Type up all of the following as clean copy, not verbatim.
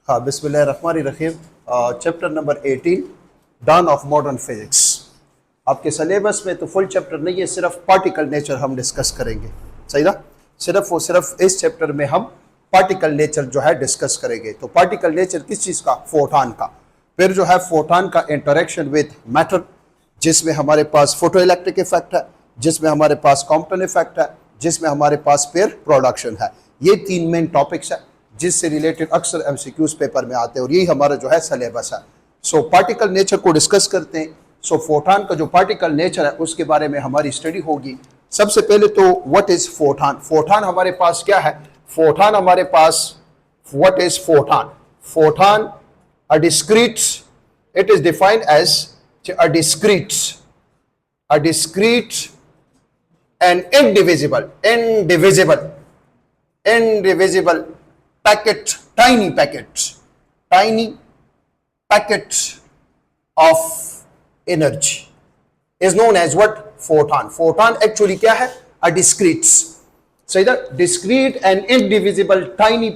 हाँ, बिस्मिल्लाहिर्रहमानिर्रहीम। Chapter number 18 dawn of modern physics. आपके सिलेबस में तो फुल चैप्टर नहीं है, सिर्फ पार्टिकल नेचर हम डिस्कस करेंगे। सही ना? सिर्फ इस चैप्टर में हम पार्टिकल नेचर जो है डिस्कस करेंगे। तो पार्टिकल नेचर किस चीज़ का? फोटॉन का। फिर जो है फोटॉन का इंटरेक्शन विद मैटर, जिसमें हमारे पास फोटो इलेक्ट्रिक इफेक्ट है, जिसमें हमारे पास कॉम्पटन इफेक्ट है, जिसमें हमारे पास पेयर प्रोडक्शन है। ये तीन मेन टॉपिक्स है जिससे रिलेटेड अक्सर एमसीक्यूज पेपर में आते हैं और यही हमारा जो है सिलेबस है। सो पार्टिकल नेचर को डिस्कस करते हैं। सो फोटॉन का जो पार्टिकल नेचर है उसके बारे में हमारी स्टडी होगी। सबसे पहले तो व्हाट इज फोटॉन? फोटॉन हमारे पास क्या है? फोटॉन हमारे पास what is photon? Photon a discrete, it is defined as a discrete and indivisible packet, tiny packet of energy is known as what? Photon. Photon actually क्या है? A discrete. So the discrete and indivisible tiny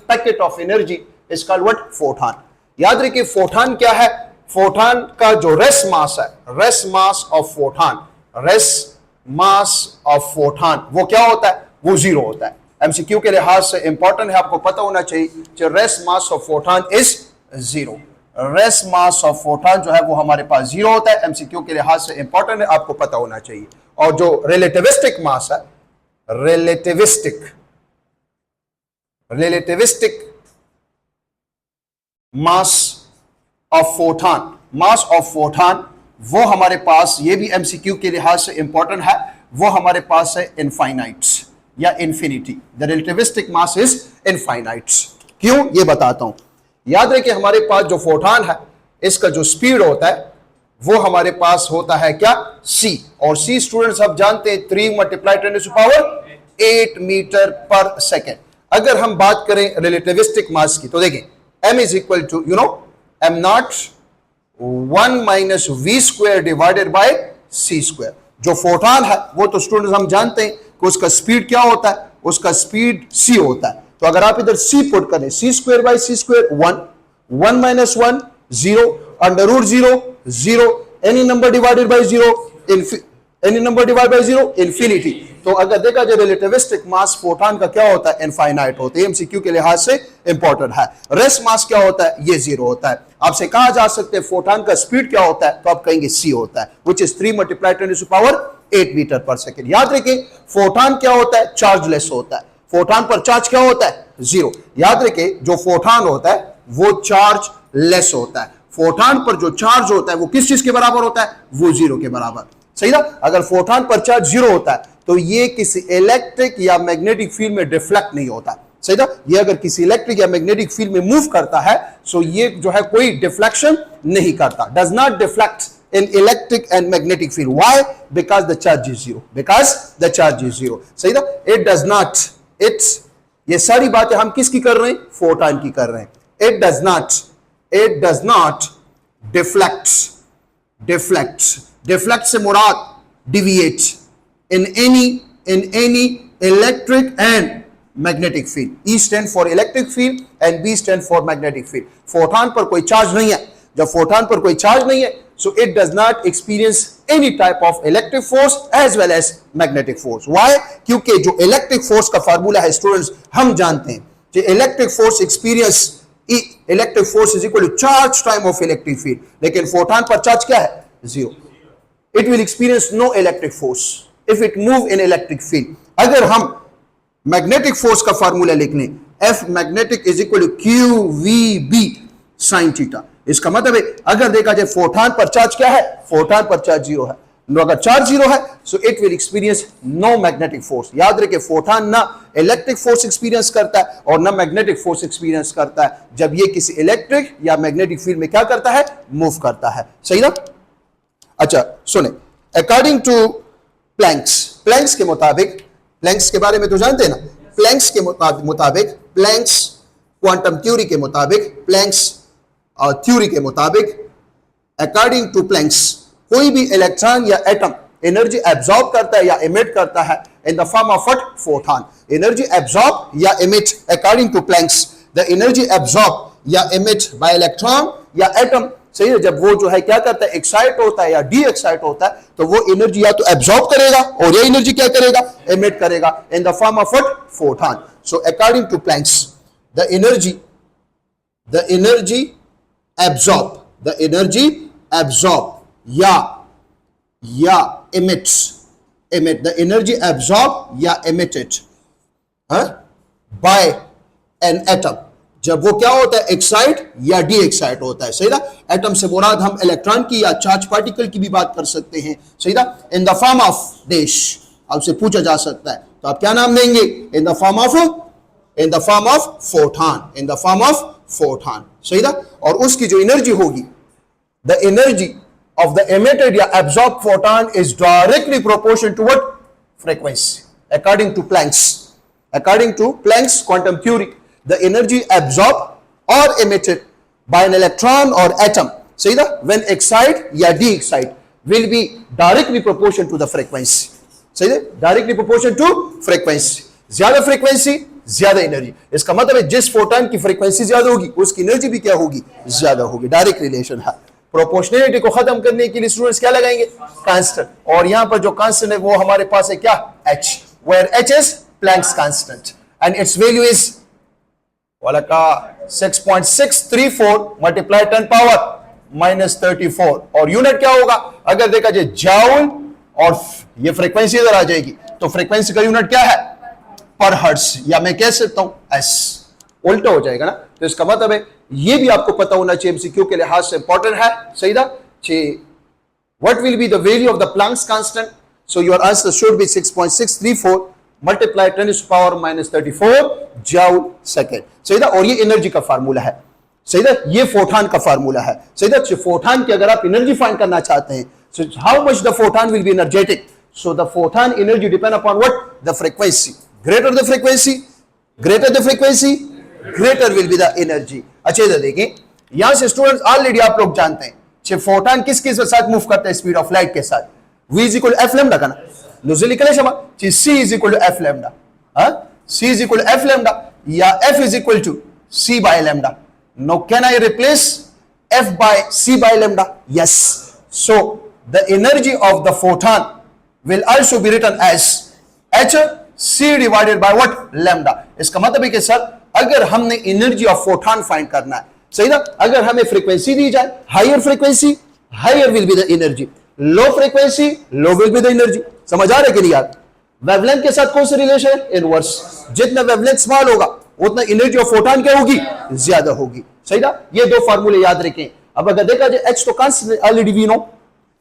packet of energy is called what? Photon. याद रखिए photon क्या है? Photon का जो rest mass है, rest mass of photon वो क्या होता है? वो जीरो होता है। एमसीक्यू के लिहाज से इंपॉर्टेंट है, आपको पता होना चाहिए कि rest mass of photon is zero. Rest mass of photon जो है वो हमारे पास जीरो होता है। एमसीक्यू के लिहाज से इंपॉर्टेंट है, आपको पता होना चाहिए। और जो रिलेटिविस्टिक मास है, रिलेटिविस्टिक मास ऑफ फोटॉन वो हमारे पास, ये भी एमसीक्यू के लिहाज से इंपॉर्टेंट है, वो हमारे पास है इनफाइनाइट या infinity. The relativistic mass is infinite. क्यों? ये बताता हूं। याद रखिए हमारे पास जो फोटॉन है इसका जो स्पीड होता है वो हमारे पास होता है क्या? c। और c स्टूडेंट्स आप जानते हैं 3 × 10⁸ मीटर पर सेकेंड। अगर हम बात करें रिलेटिविस्टिक मास की तो देखिए m is equal to m not 1 - v² divided by c²। जो फोटॉन है वो तो स्टूडेंट्स हम जानते हैं कि उसका स्पीड क्या होता है? उसका स्पीड c होता है। तो अगर आप इधर c पुट करें, c² by c² 1, 1 - 1 0, √0 0, any number divided by 0 infinity. तो अगर देखा जाए रिलेटिविस्टिक मास फोटॉन का क्या होता है? इनफाइनाइट होता है। एमसीक्यू के लिहाज से इंपॉर्टेंट है। रेस्ट मास क्या होता है? ये जीरो होता है। आपसे कहा जा सकते हैं फोटॉन का स्पीड क्या होता है, तो आप कहेंगे c होता है, विच इज 3 × 10⁸ मीटर पर सेकेंड। याद रखिए फोटॉन क्या होता है? चार्जलेस होता है। फोटॉन पर चार्ज क्या होता है? जीरो। याद रखिए जो फोटॉन होता है वो चार्ज लेस होता है। फोटॉन पर जो चार्ज होता है वो किस चीज के बराबर होता है? वो जीरो के बराबर। सही ना? अगर फोटॉन पर चार्ज जीरो होता है तो ये किसी इलेक्ट्रिक या मैग्नेटिक फील्ड में डिफ्लेक्ट नहीं होता। सही ना? ये अगर किसी इलेक्ट्रिक या मैग्नेटिक फील्ड में मूव करता है सो ये जो है कोई डिफ्लेक्शन नहीं करता। Does not deflect in electric and magnetic field. Why? Because the charge is zero. सही ना? It does not, ये सारी बातें हम किसकी कर रहे हैं? फोटॉन की कर रहे हैं। It does not deflect से मुराद deviate in any electric and magnetic field. E stand for electric field and B stand for magnetic field. Photon पर कोई चार्ज नहीं है। जब फोटॉन पर कोई चार्ज नहीं है so it does not experience any type of electric force as well as magnetic force. Why? क्योंकि जो electric force का फार्मूला है स्टूडेंट्स हम जानते हैं कि electric force is equal to charge time of electric field. लेकिन फोटॉन पर चार्ज क्या है? Zero. It will experience no electric force if it move in electric field. अगर हम मैग्नेटिक फोर्स का फार्मूला लिख लें, F magnetic is equal to QVB sin theta. इसका मतलब है अगर देखा जाए फोटॉन पर चार्ज क्या है? फोटॉन पर चार्ज जीरो है। अगर चार्ज जीरो है so it will experience no magnetic force. याद रखिए फोटॉन ना इलेक्ट्रिक फोर्स एक्सपीरियंस करता है और ना मैग्नेटिक फोर्स एक्सपीरियंस करता है जब ये किसी इलेक्ट्रिक या मैग्नेटिक फील्ड में क्या करता है? मूव करता है। सही ना? अच्छा सुने, अकॉर्डिंग टू प्लैंक्स के मुताबिक, प्लैंक्स के बारे में तो जानते हैं ना, प्लैंक्स के मुताबिक प्लैंक्स क्वांटम थ्योरी के मुताबिक अकॉर्डिंग टू प्लैंक्स कोई भी इलेक्ट्रॉन या एटम एनर्जी एब्जॉर्ब करता है या इमिट करता है in the form of what? Photon. Energy absorb या emit according to Planck's the energy absorb या एमिट बाय इलेक्ट्रॉन या एटम, सही है, जब वो जो है क्या करता है, एक्साइट होता है या डी एक्साइट होता है, तो वो एनर्जी या तो एब्जॉर्ब करेगा और ये एनर्जी क्या करेगा, एमिट करेगा in the form of what, photon. So according to Planck's the energy absorb या emit the energy absorbed या emitted by an atom. जब वो क्या होता है, एक्साइट या डी एक्साइट होता है, सही ना. एटम से मुराद हम इलेक्ट्रॉन की या चार्ज पार्टिकल की भी बात कर सकते हैं, सही ना. इन द फॉर्म ऑफ डैश आपसे पूछा जा सकता है, तो आप क्या नाम देंगे, इन द फॉर्म ऑफ फोटॉन, सही ना. और उसकी जो एनर्जी होगी, the energy of the emitted या absorbed photon is directly proportional to what, frequency, according to Planck's quantum theory. The energy absorbed or emitted by an electron or atom, see that when excite या de-excite will be directly proportional to the frequency, see that directly proportional to frequency. ज्यादा frequency ज्यादा energy, इसका मतलब है जिस photon की frequency ज्यादा होगी उसकी एनर्जी भी क्या होगी, ज्यादा होगी. डायरेक्ट रिलेशन है. प्रोपोर्शनलिटी को खत्म करने के लिए स्टूडेंट्स क्या लगाएंगे, कांस्टेंट. और यहां पर जो कांस्टेंट है वो हमारे पास है क्या, h, where h is Planck's constant and its value is वाला का 6.634 multiplied 10 power minus 34. और यूनिट क्या होगा, अगर देखा जाए जाउल, और ये फ्रीक्वेंसी इधर आ जाएगी, तो फ्रीक्वेंसी का यूनिट क्या है, पर हर्ट्ज, या मैं कह सकता हूं s. उल्टा हो जाएगा ना. तो इसका मतलब है ये भी आपको पता होना चाहिए, एमसीक्यू के लिहाज से इंपॉर्टेंट है, सही ना. What will be the value of the Planck's constant, so your answer should be 6.634 multiply 10 to power minus 34 joule second, सही ना. और ये एनर्जी का फार्मूला है, सही ना. ये फोटॉन का फार्मूला है, सही ना. फोटॉन की अगर आप एनर्जी फाइंड करना चाहते हैं, so how much the photon will be energetic, so the photon energy depend upon what, the frequency. Greater the frequency greater will be the energy. अच्छा इधर देखें, यहां से स्टूडेंट्स ऑलरेडी आप लोग जानते हैं फोटॉन किसके साथ मूव करता है, स्पीड ऑफ लाइट के साथ. v is equal F lambda का ना, नुज़ुल निकले शमा, c is equal to F lambda, c is equal to F lambda या f is equal to c by lambda. Now can I replace f by c by lambda, yes. So the energy of the photon will also be written as h c divided by what, lambda. इसका मतलब है कि sir अगर हमने energy of photon find करना है, सही ना, अगर हमें फ्रीक्वेंसी दी जाए, higher frequency higher will be the energy, low frequency low will be the energy. समझ आ रहा है कि नहीं यार. वेवलेंथ के साथ कौन सा रिलेशन है, इनवर्स. जितना वेवलेंथ स्मॉल होगा उतना एनर्जी ऑफ फोटॉन क्या होगी, ज्यादा होगी, सही ना. ये दो फार्मूले याद रखें. अब अगर देखा जाए h तो constant already we know,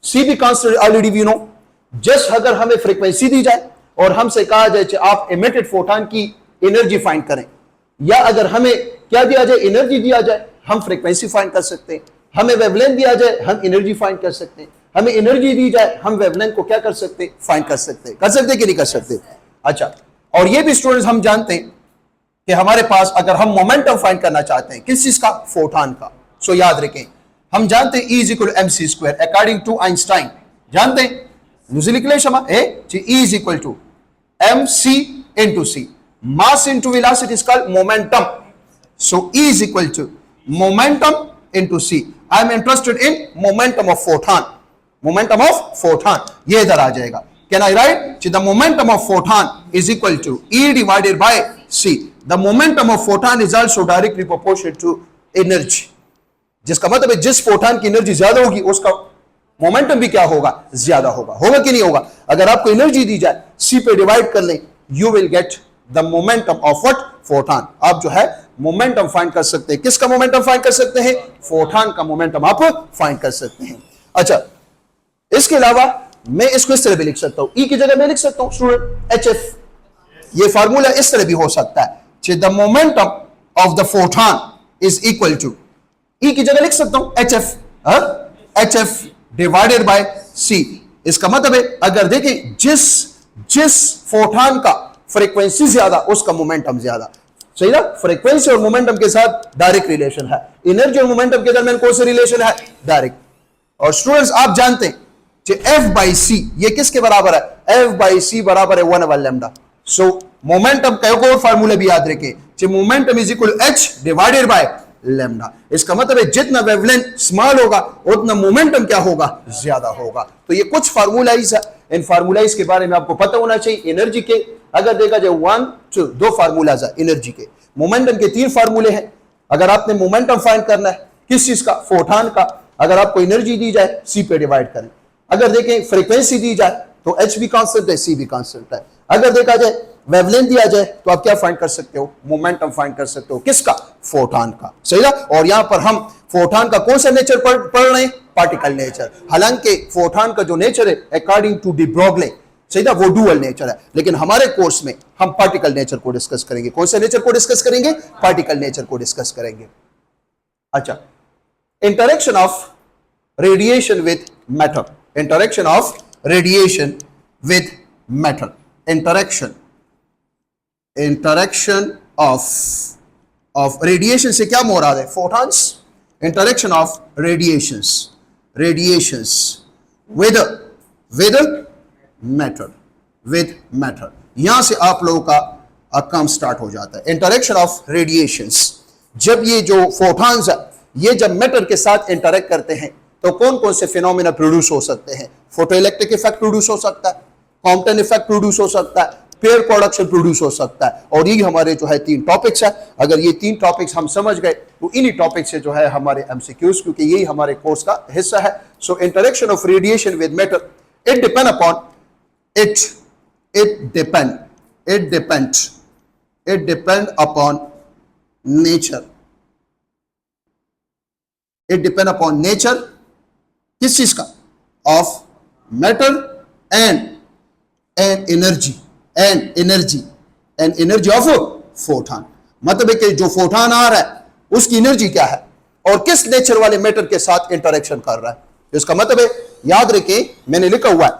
c भी constant already we know. Just अगर हमें फ्रीक्वेंसी दी जाए और हमसे कहा जाए कि आप एमिटेड फोटॉन की एनर्जी फाइंड करें, या अगर हमें क्या दिया जाए, एनर्जी दिया जाए, हम फ्रीक्वेंसी फाइंड कर सकते हैं. हमें वेवलेंथ दिया जाए, हम एनर्जी फाइंड कर सकते हैं. हमें एनर्जी दी जाए, हम वेवलेंथ को क्या कर सकते हैं, फाइंड कर सकते हैं. कि नहीं कर सकते. अच्छा, और ये भी स्टूडेंट्स हम जानते हैं कि हमारे पास अगर हम मोमेंटम फाइंड करना चाहते हैं, किस चीज का, फोटॉन का. सो याद रखें, हम जानते हैं E is equal to mc square according to Einstein. जानते हैं नुज़ुल निकले शमा, E is equal to mc into c. Mass into velocity is called momentum. So E is equal to momentum into c. I am interested in momentum of photon. ये इधर आ जाएगा. Can I write? The momentum of photon is equal to E divided by c. The momentum of photon is also directly proportional to energy. जिसका मतलब है जिस photon की energy ज्यादा होगी उसका मोमेंटम भी क्या होगा, ज्यादा होगा. होगा कि नहीं होगा. अगर आपको एनर्जी दी जाए, c पे डिवाइड कर लें, you will get the momentum of what, photon. आप जो है मोमेंटम फाइंड कर सकते हैं. किसका मोमेंटम फाइंड कर सकते हैं, फोटॉन का मोमेंटम आप फाइंड कर सकते हैं. अच्छा, इसके अलावा मैं इसको इस तरह भी लिख सकता हूं, E की जगह मैं लिख सकता हूं स्टूडेंट HF. ये फार्मूला इस तरह भी हो सकता है, the momentum of the photon is equal to, E की जगह लिख सकता हूं HF डिवाइडेड बाय C. इसका मतलब है अगर देखें जिस फोटॉन का फ्रीक्वेंसी ज्यादा उसका मोमेंटम ज्यादा, सही ना. फ्रीक्वेंसी और मोमेंटम के साथ डायरेक्ट रिलेशन है. एनर्जी और मोमेंटम के दरमियान कौन सा रिलेशन है, डायरेक्ट. और स्टूडेंट्स आप जानते हैं कि F बाई C ये किसके बराबर है, F बाई C बराबर है 1/λ. सो मोमेंटम का एक और फार्मूला भी याद रखें, momentum is equal h divided by lambda. इसका मतलब है जितना वेवलेंथ स्मॉल होगा उतना मोमेंटम क्या होगा, ज्यादा होगा। तो ये कुछ फार्मूलाइज है, इन फार्मूलाइज के बारे में आपको पता होना चाहिए। एनर्जी के अगर देखा जाए 1 2 दो फार्मूलाज है एनर्जी के। मोमेंटम के 3 फार्मूले हैं। अगर आपने मोमेंटम फाइंड करना है किस चीज का, फोटॉन का, अगर आपको एनर्जी दी जाए c पे डिवाइड करें। अगर देखें फ्रीक्वेंसी दी जाए तो h भी कांस्टेंट है, c भी कांस्टेंट है। अगर देखा जाए वेवलेंथ दिया जाए तो आप क्या फाइंड कर सकते हो, मोमेंटम फाइंड कर सकते हो। किसका, फोटॉन का। सही ना। और यहां पर हम फोटॉन का कौन सा नेचर पढ़ रहे हैं, पार्टिकल नेचर। हालांकि फोटॉन का जो नेचर है अकॉर्डिंग टू डी ब्रोगली, सही ना, वो डुअल नेचर है। लेकिन हमारे कोर्स में हम पार्टिकल नेचर को डिस्कस करेंगे। कौन से नेचर को डिस्कस करेंगे, पार्टिकल नेचर को डिस्कस करेंगे। अच्छा, interaction of radiation with matter, interaction of radiation with matter, interaction of radiation से क्या मुराद है, photons. Interaction of radiations with matter, यहां से आप लोगों का काम स्टार्ट हो जाता है। इंटरेक्शन ऑफ रेडिएशंस, जब ये जो फोटॉन्स है ये जब मैटर के साथ इंटरेक्ट करते हैं तो कौन कौन से फिनोमेना प्रोड्यूस हो सकते हैं। फोटो इलेक्ट्रिक इफेक्ट प्रोड्यूस हो सकता है, कॉम्पटन इफेक्ट प्रोड्यूस हो सकता है, पेयर प्रोडक्शन प्रोड्यूस हो सकता है। और ये हमारे जो है 3 टॉपिक्स है। अगर ये 3 टॉपिक्स हम समझ गए तो इन्हीं टॉपिक से जो है हमारे एमसीक्यूज, क्योंकि यही हमारे कोर्स का हिस्सा है। So interaction of radiation with matter, it depend upon nature, it depend upon nature किस चीज का, of matter and energy of photon. मतलब है कि जो फोटॉन आ रहा है उसकी एनर्जी क्या है और किस नेचर वाले मैटर के साथ इंटरेक्शन कर रहा है। इसका मतलब है, याद रखें मैंने लिखा हुआ है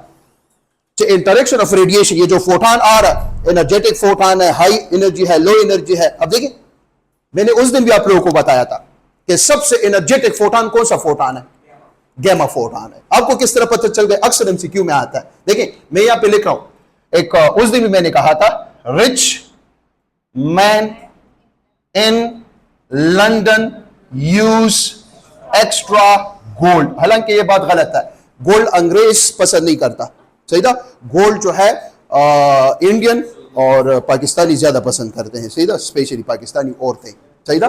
इंटरेक्शन ऑफ रेडिएशन, ये जो फोटॉन आ रहा है एनर्जेटिक फोटॉन है, हाई एनर्जी है, लो एनर्जी है। अब देखिए मैंने उस दिन भी आप लोगों को बताया था कि सबसे एनर्जेटिक फोटॉन कौन सा फोटॉन है, गैमा फोटॉन है। आपको किस तरह पता चल गया, अक्सर एमसीक्यू में आता है। देखिए मैं यहां पे लिख रहा हूं, एक उस दिन भी मैंने कहा था, rich man in London use extra gold. हालांकि यह बात गलत है, गोल्ड अंग्रेज पसंद नहीं करता। सही था, गोल्ड जो है इंडियन और पाकिस्तानी ज्यादा पसंद करते हैं। सही था, स्पेशली पाकिस्तानी औरतें। सही था,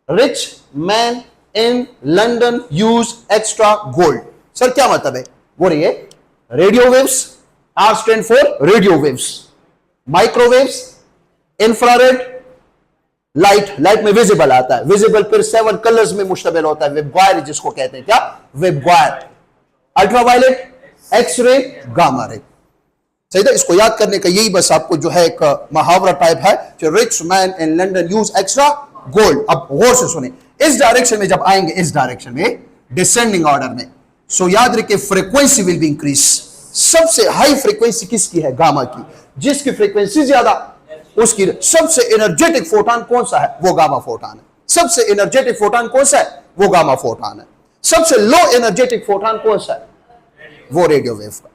rich man in London use extra gold. Sir क्या मतलब है, बोलिए। Radio waves, R stand for radio waves, microwaves, infrared, light में विजिबल आता है। विजिबल फिर 7 कलर्स में मुश्तमिल होता है, वेबगायर जिसको कहते हैं, क्या, वेबगायर, अल्ट्रावायलेट, एक्सरे, गामा रे। सही था, इसको याद करने का यही बस आपको जो है एक मुहावरा टाइप है, rich man in London use extra gold. अब गौर से सुने, इस डायरेक्शन में जब आएंगे, इस डायरेक्शन में डिसेंडिंग ऑर्डर में, सो याद रखिए फ्रीक्वेंसी विल बी इंक्रीज। सबसे हाई फ्रीक्वेंसी किसकी है, गामा की। जिसकी फ्रीक्वेंसी ज्यादा उसकी सबसे एनर्जेटिक फोटॉन कौन सा है, वो गामा फोटॉन है। सबसे एनर्जेटिक फोटॉन कौन सा है, वो गामा फोटॉन है। सबसे लो एनर्जेटिक फोटॉन कौन सा है, वो रेडियो वेव का।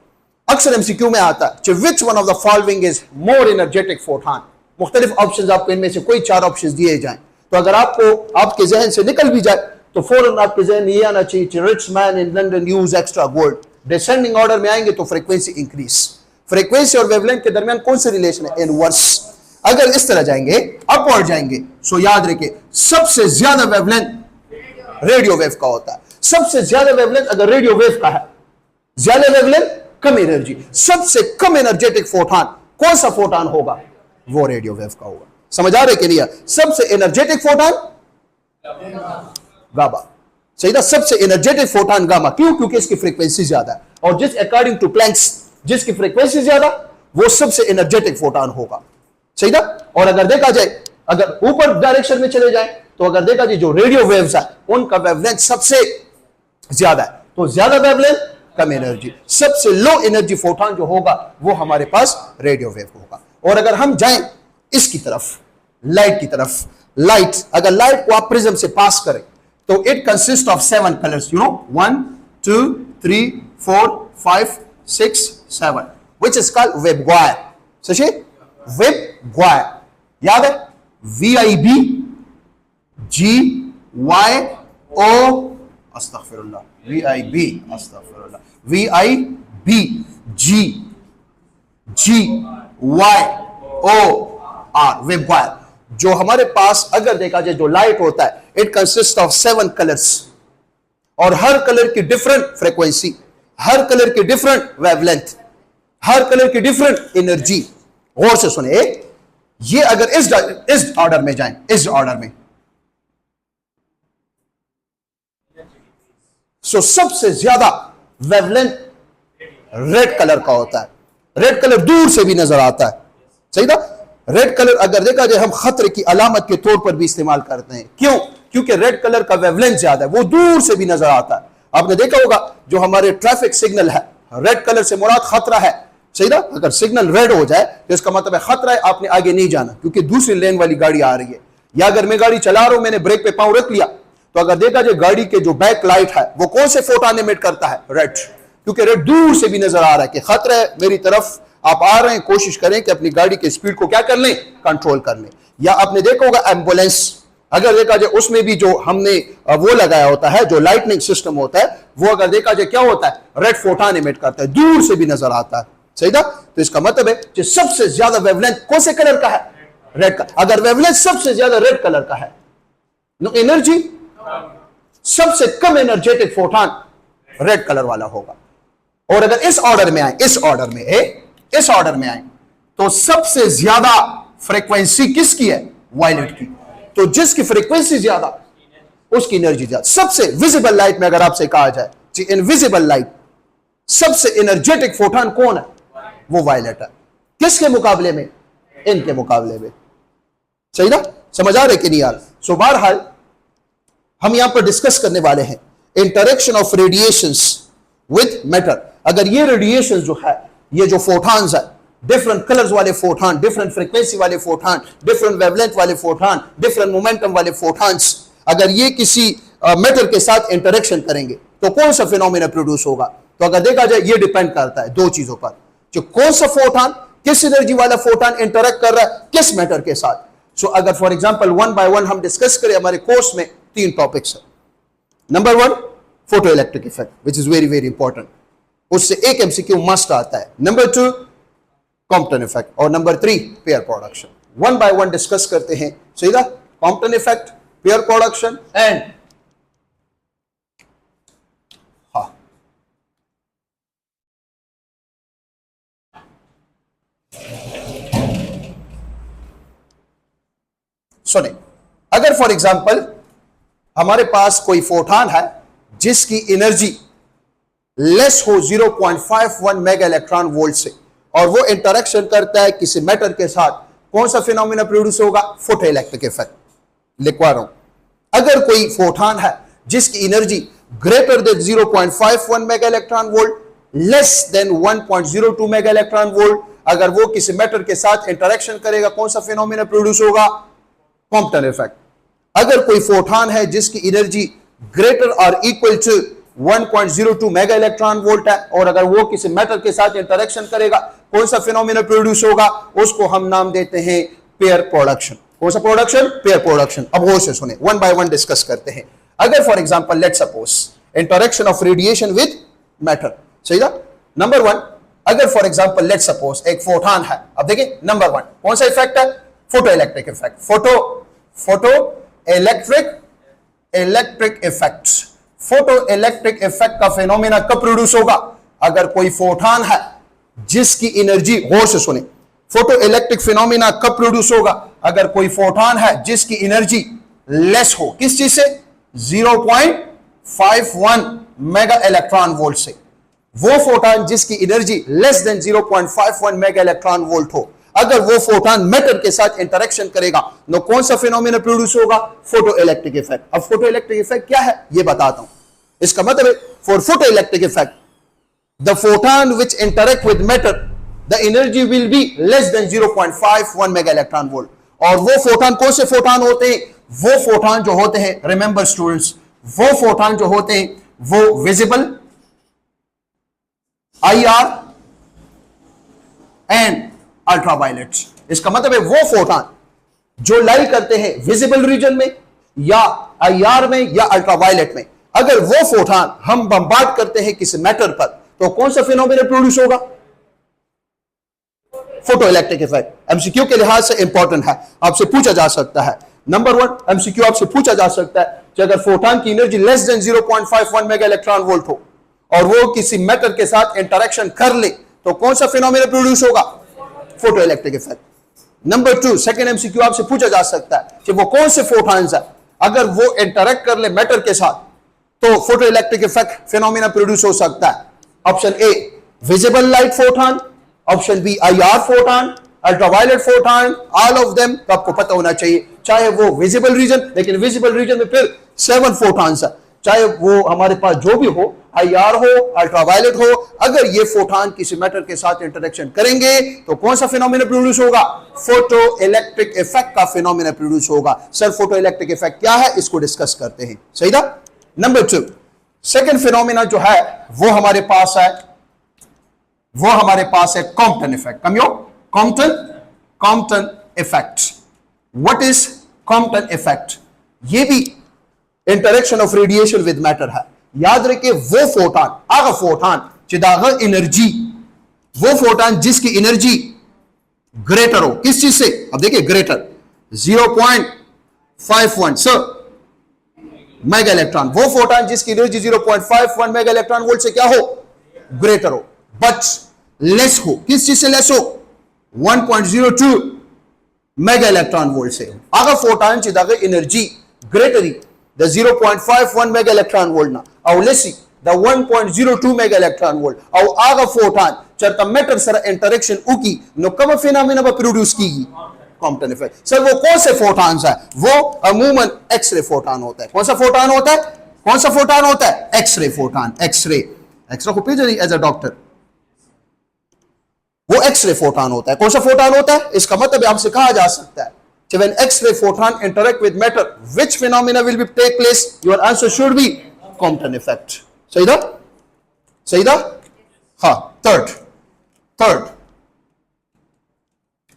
अक्सर एमसीक्यू में आता है, which one of the following is more energetic photon. मुख्तलिफ ऑप्शंस आपको इनमें से कोई 4 ऑप्शंस दिए जाएं, तो अगर आपको आपके जहन से निकल भी जाए तो फौरन आपके जहन में ये आना चाहिए, rich man in London use extra gold. Descending order में आएंगे तो फ्रीक्वेंसी इंक्रीज। फ्रीक्वेंसी और वेवलेंथ के दरमियान कौन सी रिलेशन है, इनवर्स। अगर इस तरह जाएंगे, अपवर्ड जाएंगे, सो याद रखिए सबसे ज्यादा वेवलेंथ रेडियो वेव का होता है। सबसे ज्यादा वेवलेंथ अगर रेडियो वेव का है, ज्यादा वेवलेंथ, कम एनर्जी। सबसे कम एनर्जेटिक फोटॉन कौन सा फोटॉन होगा, वो रेडियो वेव का होगा। समझ आ रहे कि नहीं? सबसे एनर्जेटिक फोटॉन गामा। सही था, सबसे एनर्जेटिक फोटॉन गामा। क्यों? क्योंकि इसकी फ्रीक्वेंसी ज्यादा है, और जिस अकॉर्डिंग टू प्लैंक्स जिसकी फ्रीक्वेंसी ज्यादा वो सबसे एनर्जेटिक फोटॉन होगा। सही था। और अगर देखा जाए, अगर ऊपर डायरेक्शन में चले जाए तो अगर देखा जाए जो रेडियो वेव्स है उनका वेवलेंथ सबसे ज्यादा है, तो ज्यादा वेवलेंथ, कम एनर्जी। सबसे लो एनर्जी फोटॉन जो होगा वो हमारे पास रेडियो वेव होगा। और अगर हम जाएं इसकी तरफ, लाइट की तरफ, लाइट अगर लाइट को आप प्रिज्म से पास करें तो it consist of 7 colours, you know, 1 2 3 4 5 6 7, which is called वेबगायर। सही, वेबगायर याद है, VIB GYO अस्तगफिरुल्लाह, VIB अस्तगफिरुल्लाह, VIB GYOR web wire. जो हमारे पास अगर देखा जाए जो लाइट होता है, इट कंसिस्ट ऑफ 7 कलर्स, और हर कलर की डिफरेंट फ्रीक्वेंसी, हर कलर की डिफरेंट वेवलेंथ, हर कलर की डिफरेंट एनर्जी। गौर से सुने, ये अगर इस ऑर्डर में जाएं, इस ऑर्डर में, सो सबसे ज्यादा वेवलेंथ रेड कलर का होता है। रेड कलर दूर से भी नजर आता है, सही था। रेड कलर अगर देखा जाए हम खतरे की अलामत के तौर पर भी इस्तेमाल करते हैं। क्यों? क्योंकि रेड कलर का वेवलेंथ ज्यादा है, वो दूर से भी नजर आता है। आपने देखा होगा जो हमारे ट्रैफिक सिग्नल है, रेड कलर से मुराद खतरा है, सही ना। अगर सिग्नल रेड हो जाए तो इसका मतलब है खतरा है, आपने आगे नहीं जाना क्योंकि दूसरी लेन वाली गाड़ी आ रही है। या अगर मैं गाड़ी चला रहा हूं, मैंने ब्रेक पे पांव रख लिया, तो अगर देखा जाए गाड़ी के जो बैक लाइट है वो कौन से फोटोन एमिट करता है? रेड। क्योंकि रेड दूर से भी नजर आ रहा है कि खतरा है, मेरी तरफ आप आ रहे हैं, कोशिश करें कि अपनी गाड़ी की स्पीड को क्या कर लें, कंट्रोल कर लें। या आपने देखा होगा एम्बुलेंस, अगर देखा जाए उसमें भी जो हमने वो लगाया होता है, जो लाइटनिंग सिस्टम होता है, वो अगर देखा जाए क्या होता है, रेड फोटोन एमिट करता है, दूर से भी नजर आता है, सही था। तो इसका मतलब है कि सबसे ज्यादा वेवलेंथ कौन से कलर का है? रेड का। अगर वेवलेंथ सबसे ज्यादा रेड कलर का है, नो एनर्जी सबसे कम एनर्जेटिक फोटोन रेड कलर वाला होगा। और अगर इस ऑर्डर में आए, इस ऑर्डर में आए, तो सबसे ज्यादा फ्रीक्वेंसी किसकी है? वायलेट की। तो जिसकी फ्रीक्वेंसी ज्यादा उसकी एनर्जी ज्यादा। सबसे विजिबल लाइट में अगर आपसे कहा जाए कि इनविजिबल लाइट सबसे एनर्जेटिक फोटोन कौन है? वो वायलेट है। किसके मुकाबले में? इनके मुकाबले में, सही ना। समझ आ रहे कि नहीं यार? सो बहरहाल हम यहां पर डिस्कस करने वाले हैं interaction of radiations with matter. अगर ये रेडिएशन जो है, ये जो फोटॉन्स है, डिफरेंट कलर्स वाले फोटॉन, डिफरेंट फ्रीक्वेंसी वाले फोटॉन, डिफरेंट वेवलेंथ वाले फोटॉन, डिफरेंट मोमेंटम वाले फोटॉन्स, अगर ये किसी मैटर के साथ इंटरेक्शन करेंगे तो कौन सा फिनोमेना प्रोड्यूस होगा? तो अगर देखा जाए ये डिपेंड करता है 2 चीजों पर, जो कौन सा फोटॉन, किस एनर्जी वाला फोटॉन इंटरेक्ट कर रहा है किस मैटर के साथ। सो अगर फॉर एग्जांपल 1 बाय 1 हम डिस्कस करें, हमारे कोर्स में 3 टॉपिक्स है। Number 1 photo electric effect, which is very very important, उससे एक एमसीक्यू मस्ट आता है। नंबर 2 कॉम्पटन इफेक्ट, और number 3 pair production. 1 by 1 discuss करते हैं, सीधा Compton effect, pair production and सुने। अगर फॉर एग्जांपल हमारे पास कोई फोटॉन है जिसकी एनर्जी लेस हो 0.51 मेगा इलेक्ट्रॉन वोल्ट से, और वो इंटरेक्शन करता है किसी मैटर के साथ, कौन सा फिनोमेना प्रोड्यूस होगा? Photo electric effect. लिखवा रहा हूं, अगर कोई फोटॉन है जिसकी energy greater than 0.51 mega electron volt, less than 1.02 mega electron volt, अगर वो किसी मैटर के साथ इंटरेक्शन करेगा, कौन सा फिनोमेना प्रोड्यूस होगा? Compton effect. अगर कोई फोटॉन है जिसकी एनर्जी ग्रेटर और equal to 1.02 mega electron volt है, और अगर वो किसी मैटर के साथ इंटरेक्शन करेगा, कौन सा फिनोमेना प्रोड्यूस होगा? उसको हम नाम देते हैं पेयर प्रोडक्शन। कौन सा प्रोडक्शन? Pair production. अब होश से सुने, 1 बाय 1 डिस्कस करते हैं। अगर for example let suppose interaction of radiation with matter, सही ना। नंबर 1, अगर फॉर एग्जांपल लेट सपोज एक फोटॉन है, अब देखिए नंबर 1 कौन सा इफेक्ट है? Photo electric effect. Photo electric effect. Photo electric effect का फिनोमेना कब प्रोड्यूस होगा? अगर कोई फोटॉन है जिसकी एनर्जी, गौर से सुने, फोटो इलेक्ट्रिक फिनोमेना कब प्रोड्यूस होगा? अगर कोई फोटॉन है जिसकी एनर्जी लेस हो, किस चीज से? 0.51 मेगा इलेक्ट्रॉन वोल्ट से। वो फोटॉन जिसकी energy less than 0.51 mega electron volt हो, अगर वो फोटॉन मैटर के साथ इंटरेक्शन करेगा, तो कौन सा फिनोमेना प्रोड्यूस होगा? Photo electric effect. अब फोटो इलेक्ट्रिक इफेक्ट क्या है ये बताता हूं। इसका मतलब है for photo electric effect, the photon which interact with matter, the energy will be less than 0.51 mega electron volt. और वो फोटॉन कौन से फोटॉन होते हैं? वो फोटॉन जो होते हैं, रिमेंबर स्टूडेंट्स, वो फोटॉन जो होते हैं वो विजिबल, IR एंड अल्ट्रावायलेट। इसका मतलब है वो फोटॉन जो लाई करते हैं विजिबल रीजन में या आईआर में या अल्ट्रावायलेट में, अगर वो फोटोन हम बम्बार्ड करते हैं किसी मैटर पर तो कौन सा फिनोमेना प्रोड्यूस होगा? Photo electric effect. एमसीक्यू के लिहाज से इंपॉर्टेंट है, आपसे पूछा जा सकता है। नंबर 1 एमसीक्यू आपसे पूछा जा सकता है कि अगर फोटोन की energy less than 0.51 mega electron volt हो और वो किसी मैटर के साथ इंटरेक्शन कर ले तो कौन सा फिनोमेना प्रोड्यूस होगा? Photo electric effect. Number 2 second MCQ आपसे पूछा जा सकता है कि वो कौन से फोटॉन्स है अगर वो इंटरेक्ट कर ले मैटर के साथ तो photo electric effect phenomena produce हो सकता है। Option A visible light photon, option B IR photon, ultraviolet photon, all of them तो आपको पता होना चाहिए, चाहे वो विजिबल रीजन, लेकिन विजिबल रीजन में फिर 7 फोटॉन्स है, चाहे वो हमारे पास जो भी हो, आईआर हो, अल्ट्रावायलेट हो, अगर ये फोटॉन किसी मैटर के साथ इंटरेक्शन करेंगे तो कौन सा फिनोमेना प्रोड्यूस होगा? फोटो इलेक्ट्रिक इफेक्ट का फिनोमेना प्रोड्यूस होगा। सर फोटो इलेक्ट्रिक इफेक्ट क्या है, इसको डिस्कस करते हैं। सही था। नंबर 2 सेकंड फिनोमेना जो है वो हमारे पास है कॉम्पटन इफेक्ट। कमियो Compton effect. What is Compton effect? ये भी interaction of radiation with matter है। याद रखिए वो फोटॉन आगा फोटॉन चिदागा एनर्जी, वो फोटॉन जिसकी एनर्जी ग्रेटर हो किस चीज से? अब देखिए ग्रेटर 0.51 सर मेगा इलेक्ट्रॉन, वो फोटॉन जिसकी एनर्जी 0.51 मेगा इलेक्ट्रॉन वोल्ट से क्या हो? ग्रेटर हो, बट लेस हो किस चीज से? लेस हो 1.02 मेगा इलेक्ट्रॉन वोल्ट से। अगर फोटॉन चिदागा एनर्जी ग्रेटर ही the 0.51 mega electron volt na aw lesi the 1.02 mega electron volt aw aga photon charta matter sara interaction uki no kama phenomena ba produce की Compton effect. Sir वो कौन से photons है? वो अमूमन x ray photon होता है। कौन सा फोटॉन होता है? कौन सा फोटॉन होता है? X-ray photon. एक्सरे को पेज एज अ डॉक्टर, वो एक्सरे फोटॉन होता है। कौन सा फोटॉन होता है? इसका मतलब आपसे कहा जा सकता है when X-ray photon interact with matter, which phenomena will be take place? Your answer should be Compton effect. सही था? सही था? हाँ। थर्ड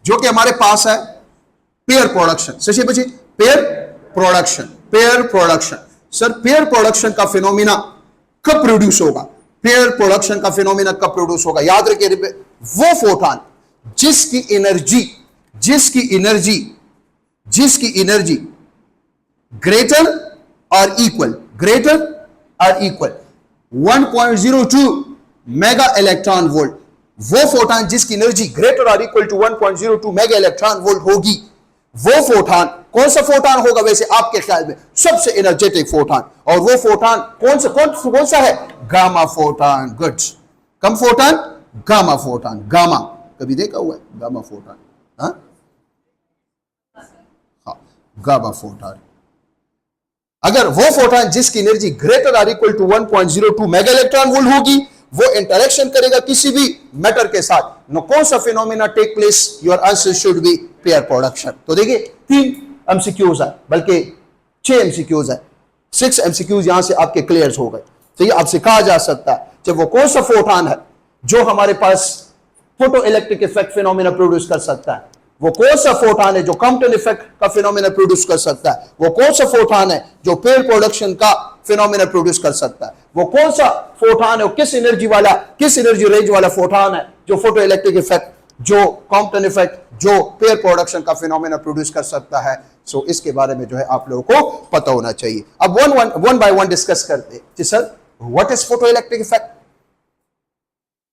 जो कि हमारे पास है पेयर प्रोडक्शन। सही बच्चे, pair production. Sir pair production का फिनोमिना कब प्रोड्यूस होगा? पेयर प्रोडक्शन का फिनोमिना कब प्रोड्यूस होगा? याद रखिए वो फोटॉन जिसकी एनर्जी ग्रेटर और इक्वल 1.02 मेगा इलेक्ट्रॉन वोल्ट, वो फोटॉन जिसकी एनर्जी ग्रेटर और equal to 1.02 mega electron volt होगी, वो फोटॉन कौन सा फोटॉन होगा वैसे आपके ख्याल में? सबसे एनर्जेटिक फोटॉन। और वो फोटॉन कौन सा है? Gamma photon. गुड। कम फोटॉन? Gamma photon. गामा कभी देखा हुआ है गामा फोटॉन? हाँ, गामा फोटॉन। अगर वो फोटॉन जिसकी एनर्जी ग्रेटर और equal to 1.02 mega electron volt होगी, वो इंटरेक्शन करेगा किसी भी मैटर के साथ, नो कौन सा phenomena take place? Your answer should be pair production. तो देखिए 3 एमसीक्यूज है, बल्कि 6 एमसीक्यूज है। 6 एमसीक्यूज यहां से आपके क्लियर हो गए। तो ये आपसे कहा जा सकता है कि वो कौन सा फोटॉन है जो हमारे पास photo electric effect phenomena produce कर सकता है, वो कौन सा फोटॉन है जो कॉम्पटन इफेक्ट का फिनोमेना प्रोड्यूस कर सकता है, वो कौन सा फोटॉन है जो पेयर प्रोडक्शन का फिनोमेना प्रोड्यूस कर सकता है, वो कौन सा फोटॉन है, किस एनर्जी रेंज वाला फोटॉन है जो फोटो इलेक्ट्रिक इफेक्ट, जो कॉम्पटन इफेक्ट, जो पेयर प्रोडक्शन का फिनोमेना प्रोड्यूस कर सकता है। सो इसके बारे में जो है आप लोगों को पता होना चाहिए। अब वन बाय वन डिस्कस करते हैं। Sir what is photo electric effect?